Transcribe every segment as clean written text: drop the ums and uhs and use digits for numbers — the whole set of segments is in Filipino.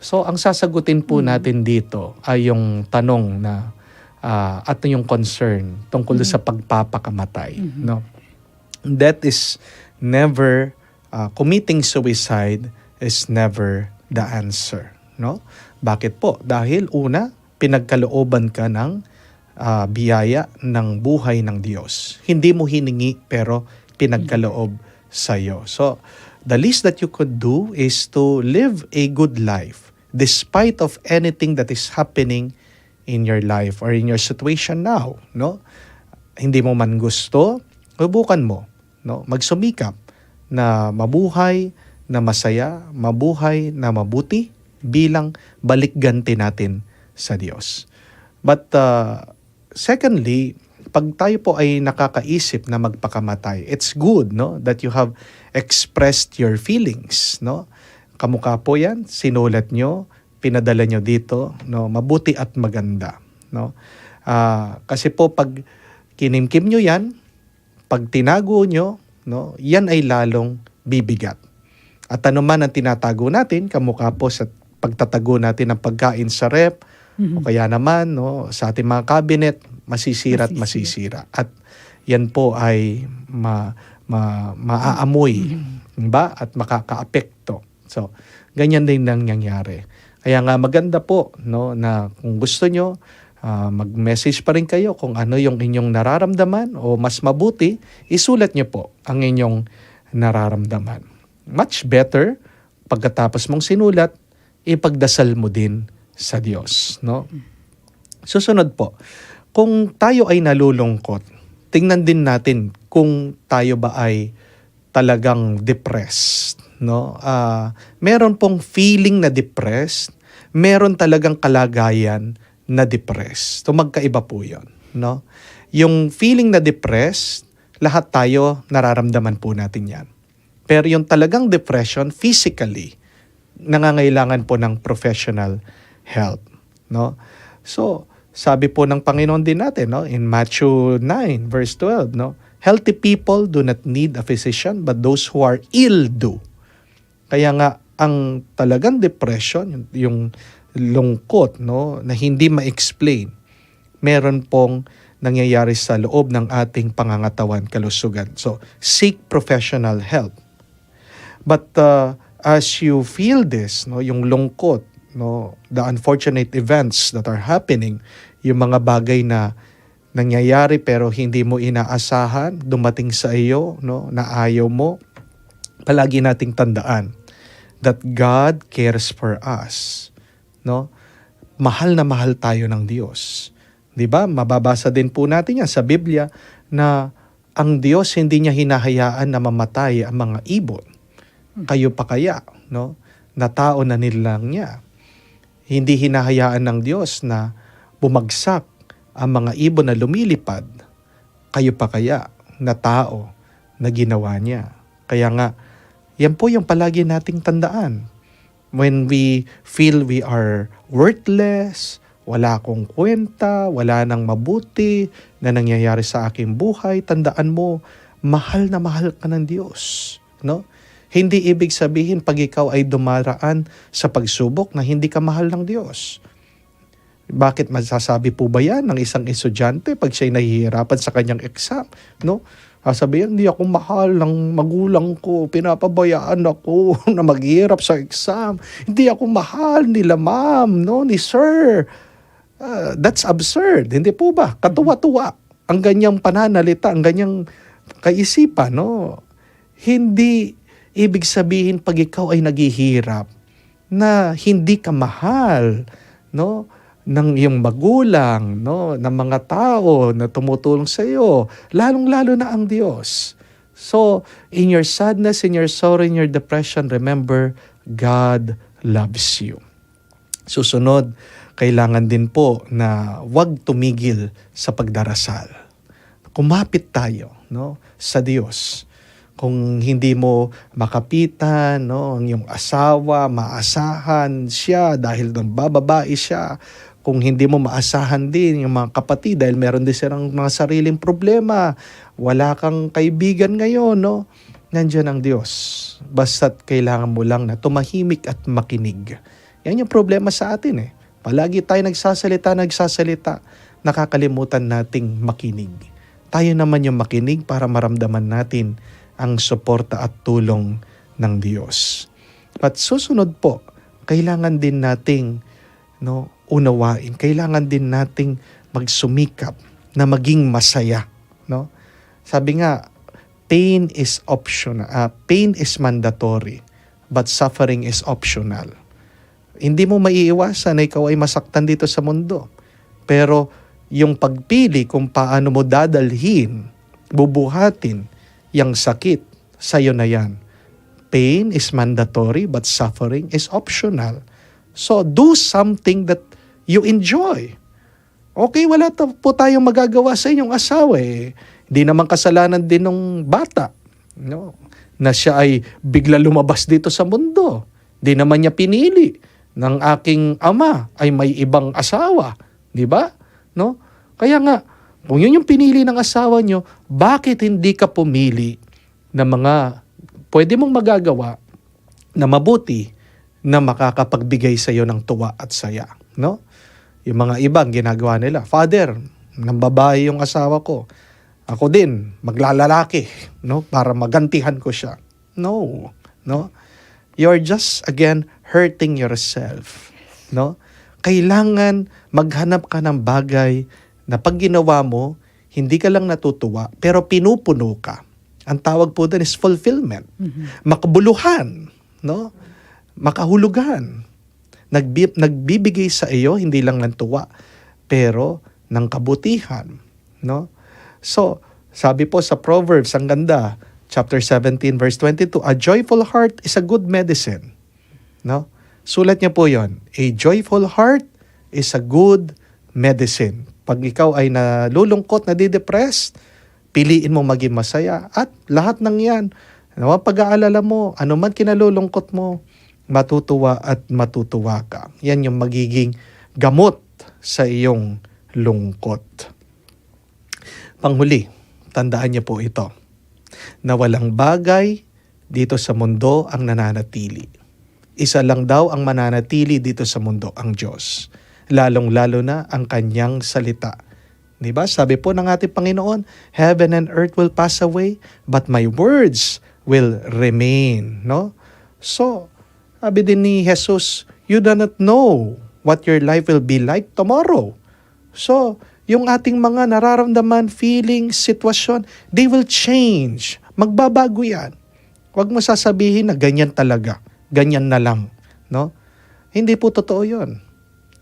So, ang sasagutin po natin dito ay yung tanong na at yung concern tungkol sa pagpapakamatay. No? That is never, committing suicide is never the answer. No? Bakit po? Dahil una, pinagkalooban ka ng biyaya ng buhay ng Diyos. Hindi mo hiningi pero pinagkaloob sa iyo. So, the least that you could do is to live a good life despite of anything that is happening in your life or in your situation now, no? Hindi mo man gusto, subukan mo, no? Magsumikap na mabuhay na masaya, mabuhay na mabuti bilang balikganti natin sa Diyos. But secondly, pag tayo po ay nakakaisip na magpakamatay, it's good, no, that you have expressed your feelings, no? Kamukha po 'yan, sinulat nyo, pinadala nyo dito, no, mabuti at maganda, no? Kasi po pag kinimkim nyo 'yan, pag tinago nyo, no, 'yan ay lalong bibigat. At anuman ang tinatago natin, kamukha po sa pagtatago natin ng pagkain sa rep, o kaya naman, no, sa ating mga cabinet, masisira at masisira. At yan po ay maaamoy, ba? At makakaapekto. So, ganyan din nang nangyayari. Kaya nga maganda po, no, na kung gusto nyo, mag-message pa rin kayo kung ano yung inyong nararamdaman o mas mabuti, isulat nyo po ang inyong nararamdaman. Much better, pagkatapos mong sinulat, ipagdasal mo din sa Diyos, no? Susunod po, kung tayo ay nalulungkot, tingnan din natin kung tayo ba ay talagang depressed, no? Meron pong feeling na depressed, meron talagang kalagayan na depressed. So magkaiba po 'yon, no? Yung feeling na depressed, lahat tayo nararamdaman po natin 'yan. Pero yung talagang depression physically, nangangailangan po ng professional help, no? So, sabi po ng Panginoon din natin, no, in Matthew 9 verse 12, no, healthy people do not need a physician but those who are ill do. Kaya nga ang talagang depression, yung lungkot, no, na hindi ma-explain, meron pong nangyayari sa loob ng ating pangangatawan, kalusugan. So, seek professional help. But as you feel this, no, yung lungkot, no, the unfortunate events that are happening, yung mga bagay na nangyayari pero hindi mo inaasahan, dumating sa iyo, no, na ayaw mo, palagi nating tandaan that God cares for us, no? Mahal na mahal tayo ng Diyos. 'Di ba? Mababasa din po natin yan sa Biblia na ang Diyos hindi niya hinahayaan na mamatay ang mga ibon. Kayo pa kaya, no? Na tao na nilang niya. Hindi hinahayaan ng Diyos na bumagsak ang mga ibon na lumilipad. Kayo pa kaya na tao na ginawa niya. Kaya nga, yan po yung palagi nating tandaan. When we feel we are worthless, wala akong kwenta, wala nang mabuti na nangyayari sa aking buhay, tandaan mo, mahal na mahal ka ng Diyos, no? Hindi ibig sabihin pag ikaw ay dumaraan sa pagsubok na hindi ka mahal ng Diyos. Bakit masasabi po ba yan ng isang estudyante pag siya'y nahihirapan sa kanyang exam? No? Sasabihin, hindi ako mahal ng magulang ko, pinapabayaan ako na maghihirap sa exam. Hindi ako mahal nila ma'am, no? Ni sir. That's absurd, hindi po ba? Katuwa-tuwa ang ganyang pananalita, ang ganyang kaisipan, no? Hindi ibig sabihin pag ikaw ay naghihirap na hindi ka mahal, no, ng iyong magulang, no, ng mga tao na tumutulong sa iyo, lalong-lalo na ang Diyos. So, in your sadness, in your sorrow, in your depression, remember, God loves you. Susunod, kailangan din po na huwag tumigil sa pagdarasal. Kumapit tayo, no, sa Diyos. Kung hindi mo makapitan, no, ang iyong asawa, maasahan siya dahil doon bababae siya. Kung hindi mo maasahan din yung mga kapatid dahil meron din silang mga sariling problema. Wala kang kaibigan ngayon, no? Nandiyan ang Diyos. Basta't kailangan mo lang na tumahimik at makinig. Yan yung problema sa atin eh. Palagi tayo nagsasalita, nakakalimutan nating makinig. Tayo naman yung makinig para maramdaman natin ang suporta at tulong ng Diyos. At susunod po, kailangan din nating unawain, kailangan din nating magsumikap na maging masaya. No? Sabi nga, pain is optional, pain is mandatory, but suffering is optional. Hindi mo maiiwasan na ikaw ay masaktan dito sa mundo. Pero yung pagpili kung paano mo dadalhin, bubuhatin yung sakit, sa'yo na yan. Pain is mandatory but suffering is optional. So do something that you enjoy. Okay, wala po tayong magagawa sa inyong asawa eh. Hindi naman kasalanan din ng bata, no? Na siya ay bigla lumabas dito sa mundo. Hindi naman niya pinili ng aking ama ay may ibang asawa, di ba? No? Kaya nga, kung yun yung pinili ng asawa nyo, bakit hindi ka pumili ng mga pwede mong magagawa na mabuti na makakapagbigay sa iyo ng tuwa at saya, no? Yung mga ibang ginagawa nila, Father, ng babae yung asawa ko. Ako din, maglalalaki, no? Para magantihan ko siya. No, no? You're just, again, hurting yourself, no? Kailangan maghanap ka ng bagay na pag ginawa mo, hindi ka lang natutuwa, pero pinupuno ka. Ang tawag po doon is fulfillment. Makabuluhan, no? Makahulugan. Nagbibigay sa iyo hindi lang ng tuwa, pero ng kabutihan, no? So, sabi po sa Proverbs, ang ganda, chapter 17 verse 22, a joyful heart is a good medicine, no? Sulat niya po 'yon. A joyful heart is a good medicine. Pag ikaw ay nalulungkot, nadidepressed, piliin mo maging masaya at lahat ng 'yan, pag-aalala mo, ano man kinalulungkot mo, matutuwa at matutuwa ka. Yan yung magiging gamot sa iyong lungkot. Panghuli, tandaan niyo po ito, na walang bagay dito sa mundo ang nananatili. Isa lang daw ang mananatili dito sa mundo, ang Diyos. Lalong-lalo na ang kanyang salita. Diba? Sabi po ng ating Panginoon, heaven and earth will pass away, but my words will remain. No? So, sabi din ni Jesus, you do not know what your life will be like tomorrow. So, yung ating mga nararamdaman, feelings, sitwasyon, they will change. Magbabago yan. Huwag mo sasabihin na ganyan talaga. Ganyan na lang. No? Hindi po totoo yun.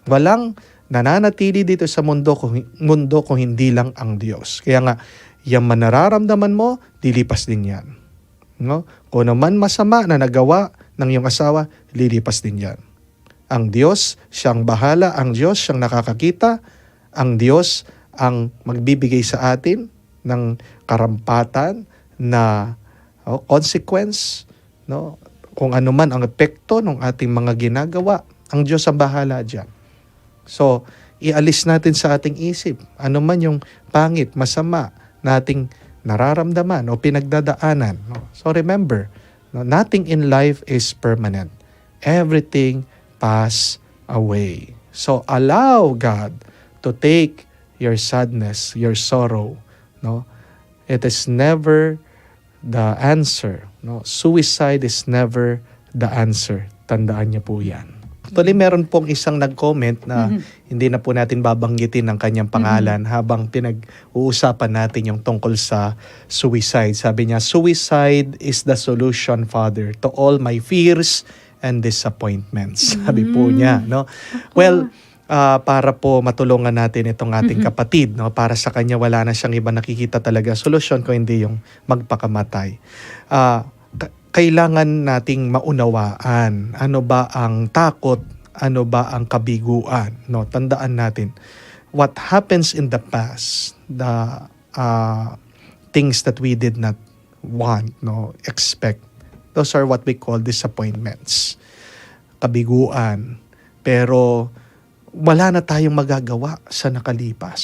Walang nananatili dito sa mundo kung hindi lang ang Diyos. Kaya nga, yung nararamdaman mo, dilipas din yan. No? Kung naman masama na nagawa ng iyong asawa, lilipas din yan. Ang Diyos, siyang bahala. Ang Diyos, siyang nakakakita. Ang Diyos, ang magbibigay sa atin ng karampatan na consequence, no? Kung ano man ang epekto ng ating mga ginagawa, ang Diyos ang bahala dyan. So, ialis natin sa ating isip, ano man yung pangit, masama nating nararamdaman o pinagdadaanan. No? So remember, no, nothing in life is permanent. Everything pass away. So allow God to take your sadness, your sorrow. No? It is never the answer. No? Suicide is never the answer. Tandaan niyo po yan. Actually, meron pong isang nag-comment na hindi na po natin babanggitin ang kanyang pangalan habang pinag-uusapan natin yung tungkol sa suicide. Sabi niya, suicide is the solution, Father, to all my fears and disappointments. Sabi po niya, no? Well, para po matulungan natin itong ating kapatid, no? Para sa kanya wala na siyang iba nakikita talaga solusyon kung hindi yung magpakamatay. Kailangan nating maunawaan ano ba ang takot, ano ba ang kabiguan, no? Tandaan natin what happens in the past, the things that we did not want, no, expect. Those are what we call disappointments. Kabiguan. Pero wala na tayong magagawa sa nakalipas.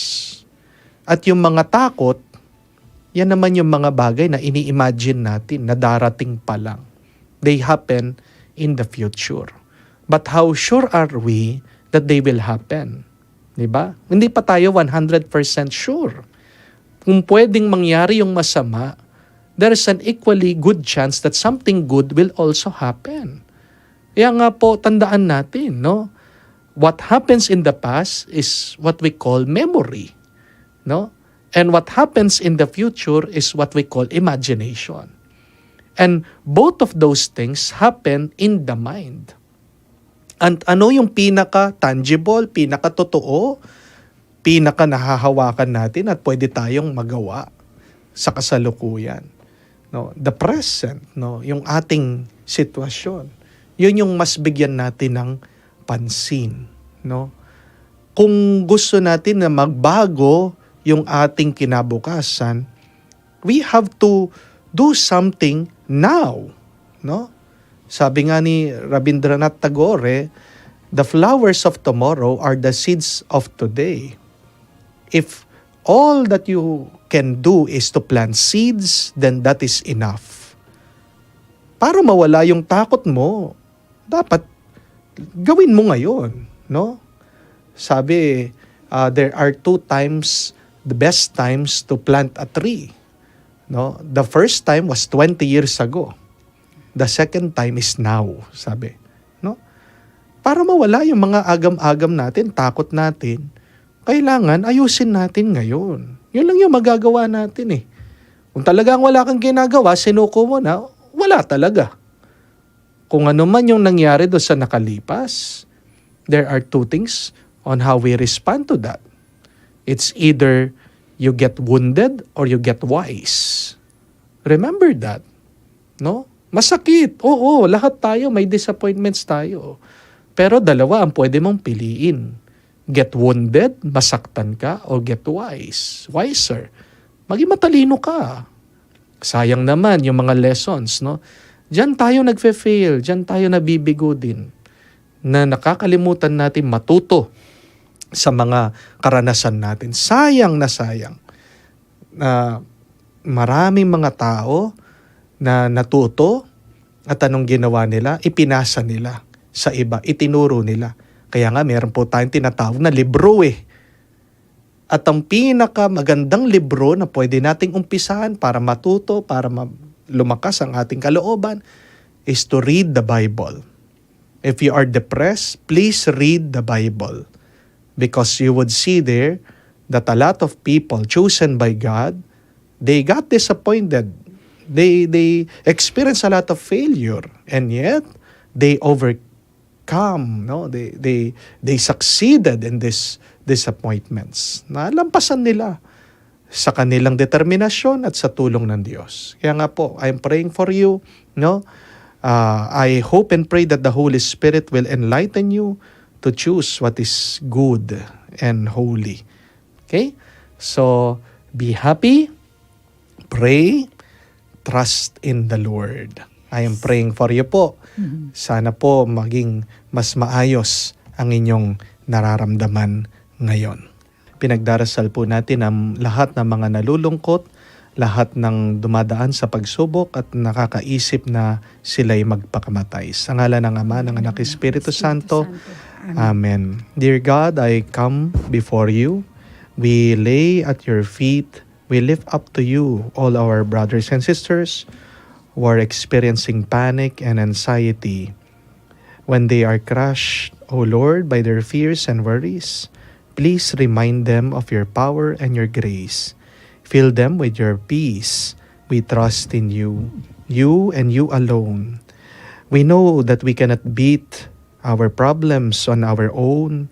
At yung mga takot, yan naman yung mga bagay na ini-imagine natin na darating pa lang. They happen in the future. But how sure are we that they will happen? Diba? Hindi pa tayo 100% sure. Kung pwedeng mangyari yung masama, there is an equally good chance that something good will also happen. Kaya nga po, tandaan natin, no? What happens in the past is what we call memory, no? And what happens in the future is what we call imagination. And both of those things happen in the mind. And ano yung pinaka-tangible, pinaka-totoo, pinaka-nahahawakan natin at pwede tayong magawa sa kasalukuyan? No? The present, no? Yung ating sitwasyon. Yun yung mas bigyan natin ng pansin. No? Kung gusto natin na magbago yung ating kinabukasan, we have to do something now. No? Sabi nga ni Rabindranath Tagore, the flowers of tomorrow are the seeds of today. If all that you can do is to plant seeds, then that is enough. Para mawala yung takot mo, dapat gawin mo ngayon, no? Sabi, there are two times, the best times to plant a tree. No? The first time was 20 years ago. The second time is now, sabi. No? Para mawala yung mga agam-agam natin, takot natin, kailangan ayusin natin ngayon. Yun lang yung magagawa natin eh. Kung talagang wala kang ginagawa, sinuko mo na, wala talaga. Kung ano man yung nangyari doon sa nakalipas, there are two things on how we respond to that. It's either you get wounded or you get wise. Remember that. No? Masakit. Oo, lahat tayo may disappointments tayo. Pero dalawa ang pwede mong piliin. Get wounded, masaktan ka, o get wise, wiser. Maging matalino ka. Sayang naman yung mga lessons, no? Diyan tayo nagfe-fail, diyan tayo nabibigo din. Na nakakalimutan natin matuto sa mga karanasan natin. Sayang na sayang. Maraming mga tao na natuto at anong ginawa nila, ipinasa nila sa iba, itinuro nila. Kaya nga meron po tayong tinatawag na libro eh. At ang pinakamagandang libro na pwede nating umpisahan para matuto, para lumakas ang ating kalooban, is to read the Bible. If you are depressed, please read the Bible. Because you would see there that a lot of people chosen by God, they got disappointed. They experienced a lot of failure. And yet, they overcome. No? They succeeded in these disappointments. Nalampasan nila sa kanilang determinasyon at sa tulong ng Diyos. Kaya nga po, I'm praying for you. No? I hope and pray that the Holy Spirit will enlighten you to choose what is good and holy. Okay? So, be happy, pray, trust in the Lord. I am praying for you po. Sana po maging mas maayos ang inyong nararamdaman ngayon. Pinagdarasal po natin ang lahat ng mga nalulungkot, lahat ng dumadaan sa pagsubok at nakakaisip na sila'y magpakamatay. Sa ngalan ng Ama, ng Anak, Espiritu Santo. Amen. Dear God, I come before you. We lay at your feet. We lift up to you all our brothers and sisters who are experiencing panic and anxiety when they are crushed, O Lord, by their fears and worries. Please remind them of your power and your grace. Fill them with your peace. We trust in you and you alone. We know that we cannot beat our problems on our own,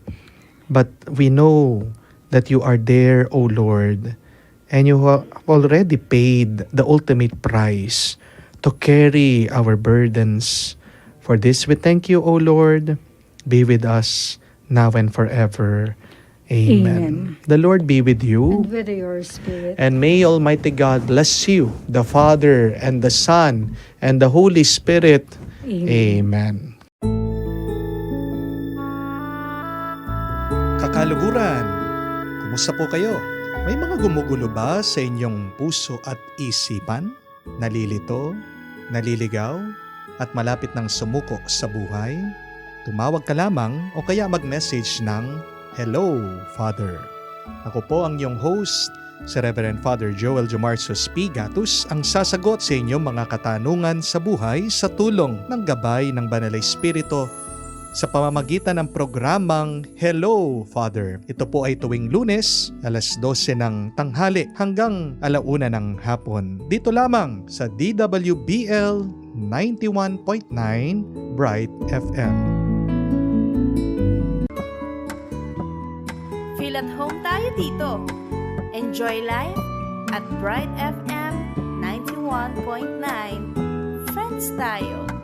but we know that you are there, O Lord, and you have already paid the ultimate price to carry our burdens. For this we thank you, O Lord. Be with us now and forever. Amen. The Lord be with you. And with your spirit. And may Almighty God bless you, the Father and the Son and the Holy Spirit. Amen. Kakaluguran, kumusta po kayo? May mga gumugulo ba sa inyong puso at isipan? Nalilito, naliligaw, at malapit ng sumuko sa buhay? tumawag ka lamang o kaya mag-message ng Hello, Father. Ako po ang iyong host, si Reverend Father Joel Jomarsos P. Gatus, ang sasagot sa inyong mga katanungan sa buhay sa tulong ng gabay ng Banal na Espiritu sa pamamagitan ng programang Hello, Father. Ito po ay tuwing Lunes, alas 12 ng tanghali hanggang 1:00 ng hapon. Dito lamang sa DWBL 91.9 Bright FM. Feel at home tayo dito. Enjoy life at Bright FM 91.9. Friends tayo.